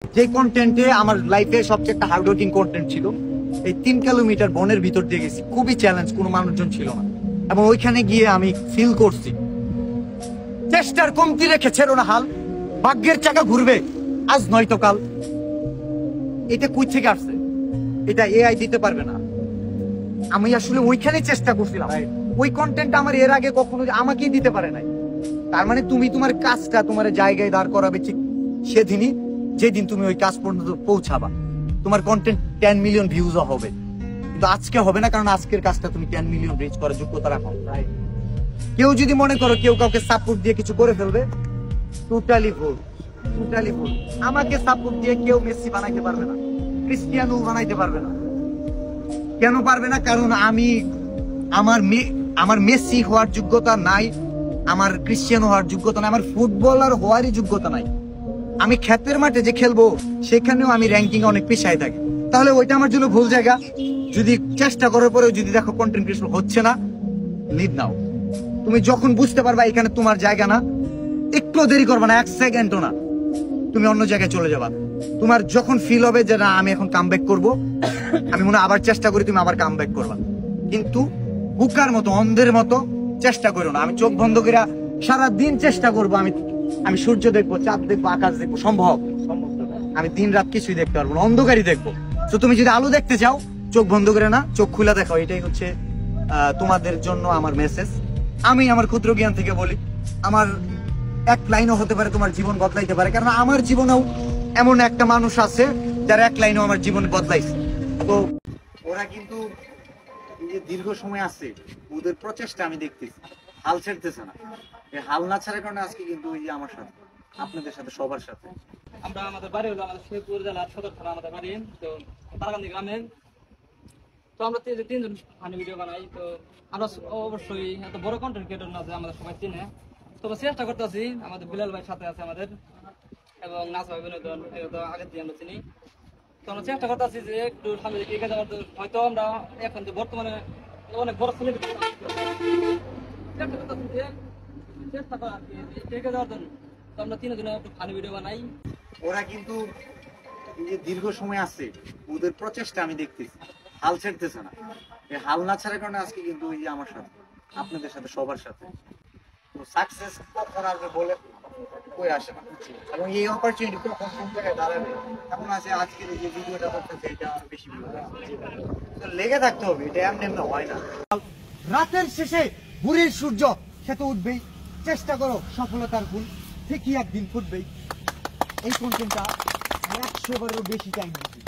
যে কন্টেন্টে আমার লাইফে সবচেয়ে একটা হার্ড ওয়ার্কিং কন্টেন্ট ছিল, এই 3 কিলোমিটার বনের ভিতর দিয়ে গেছি, খুবই চ্যালেঞ্জ, কোনো মানুষজন ছিল না, এবং ওইখানে গিয়ে আমি ফিল করছি চেষ্টার কমতি রেখেছে না হাল, ভাগ্যের চাকা ঘুরবে আজ নয়তো কাল। এটা কই থেকে আসছে? এটা এআই দিতে পারবে না। আমি আসলে ওইখানে চেষ্টা করছিলাম, ওই কন্টেন্ট আমার এর আগে কখনো আমাকেই দিতে পারে নাই। তার মানে তুমি তোমার কাজটা তোমার জায়গায় দাঁড় করাবে ঠিক সেদিনই যেদিন তুমি ওই কাজ পর্যন্ত পৌঁছাবা। তোমার কন্টেন্ট 10 মিলিয়ন ভিউজও হবে, কিন্তু আজকে হবে না, কারণ আজকের কাজটা তুমি 10 মিলিয়ন রিচ করার যোগ্যতা রাখো। কেউ যদি মনে করো কেউ কাউকে সাপোর্ট দিয়ে কিছু করে ফেলবে, টোটালি ভুল, টোটালি ভুল। আমাকে সাপোর্ট দিয়ে কেউ মেসি বানাইতে পারবে না, ক্রিস্টিয়ানো বানাইতে পারবে না। কেন পারবে না? কারণ আমি আমার মেসি হওয়ার যোগ্যতা নাই, আমার ক্রিস্টিয়ানো হওয়ার যোগ্যতা নাই, আমার ফুটবলার হওয়ারই যোগ্যতা নাই। আমি ক্ষেতের মাঠে যে খেলবো সেখানেও আমি র্যাঙ্কিং অনেক পেছায় থাকি, তাহলে ওইটা আমার জন্য ভুল জায়গা। যদি চেষ্টা করার পরেও যদি দেখো কন্টেন্ট ক্রিয়েশন হচ্ছে না, লিড নাও। তুমি যখন বুঝতে পারবা এখানে তোমার জায়গা না, একটু দেরি করবা না, 1 সেকেন্ডও না, তুমি অন্য জায়গায় চলে যাবা। তোমার যখন ফিল হবে যে না আমি এখন কামব্যাক করবো, আমি মনে আবার চেষ্টা করি, তুমি আবার কামব্যাক করবা। কিন্তু বুকার মতো অন্ধের মতো চেষ্টা করো না। আমি চোখ বন্ধ করে সারাদিন চেষ্টা করবো, আমি সূর্য দেখবো, চাঁদ দেখবো, আকাশ দেখবো, সম্ভব? আমি দিন রাত কিছুই দেখতে পারবো না, অন্ধকারই দেখবো। তো তুমি যদি আলো দেখতে চাও, চোখ বন্ধ করে না, চোখ খুলে দেখাও। এটাই হচ্ছে তোমাদের জন্য আমার মেসেজ। আমি আমার ক্ষুদ্র জ্ঞান থেকে বলি, আমার এক লাইনও হতে পারে তোমার জীবন বদলাইতে পারে, কারণ আমার জীবনেও এমন একটা মানুষ আছে যারা এক লাইনও আমার জীবন বদলাইছে। তো ওরা কিন্তু দীর্ঘ সময় আছে, ওদের প্রচেষ্টা আমি দেখতেছি, হাল ছেড়তেছে না। এই হাল না ছাড়ার কারণে আজকে কিন্তু ওই যে আমার সাথে, আপনাদের সাথে, সবার সাথে। আমরা আমাদের বাড়ি হলো আমাদের শেরপুর জেলার সদর থানা আমাদের বাড়ি, তো তারাকান্দি গ্রামে। তো আমরা তিনজন ফানি ভিডিও বানাই। তো আমরা অবশ্যই এত বড় কন্টেন্ট ক্রিয়েটর না যে আমাদের সবাই চিনে, তবে চেষ্টা করতেছি। আমাদের বিলাল ভাই সাথে আছে আমাদের, এবং নাচ ভাই বিনোদন, তো আগের দিয়ে আমরা চিনি। তো আমরা চেষ্টা করতেছি যে একটু সামনে এগিয়ে যাওয়ার। হয়তো আমরা এখন যে বর্তমানে অনেক বড় সেলিব্রিটি, চেষ্টা করতেছি যে চেষ্টা করা এগিয়ে যাওয়ার জন্য। তো আমরা তিনজনে একটু ফানি ভিডিও বানাই। ওরা কিন্তু দীর্ঘ সময় আছে, ওদের প্রচেষ্টা আমি দেখতেছি, হাল ছেড়তেছে না। এই হাল না ছাড়ার কারণে আজকে কিন্তু ওই যে আমার সাথে, আপনাদের সাথে, সবার সাথে। তো সাকসেস কখন আসবে বলে কই আসে না, এবং এই অপরচুনিটি কখন কোন জায়গায় দাঁড়াবে এমন আছে। আজকের এই যে ভিডিওটা করতেছে এটা আর বেশি লেগে থাকতে হবে, এটা এমনি এমনি হয় না। রাতের শেষে ভোরের সূর্য সে তো উঠবেই। চেষ্টা করো, সফলতার ফুল ঠিকই একদিন ফুটবেই। এই কন্টেন্টটা 100 বারেরও বেশি টাইম দিচ্ছি।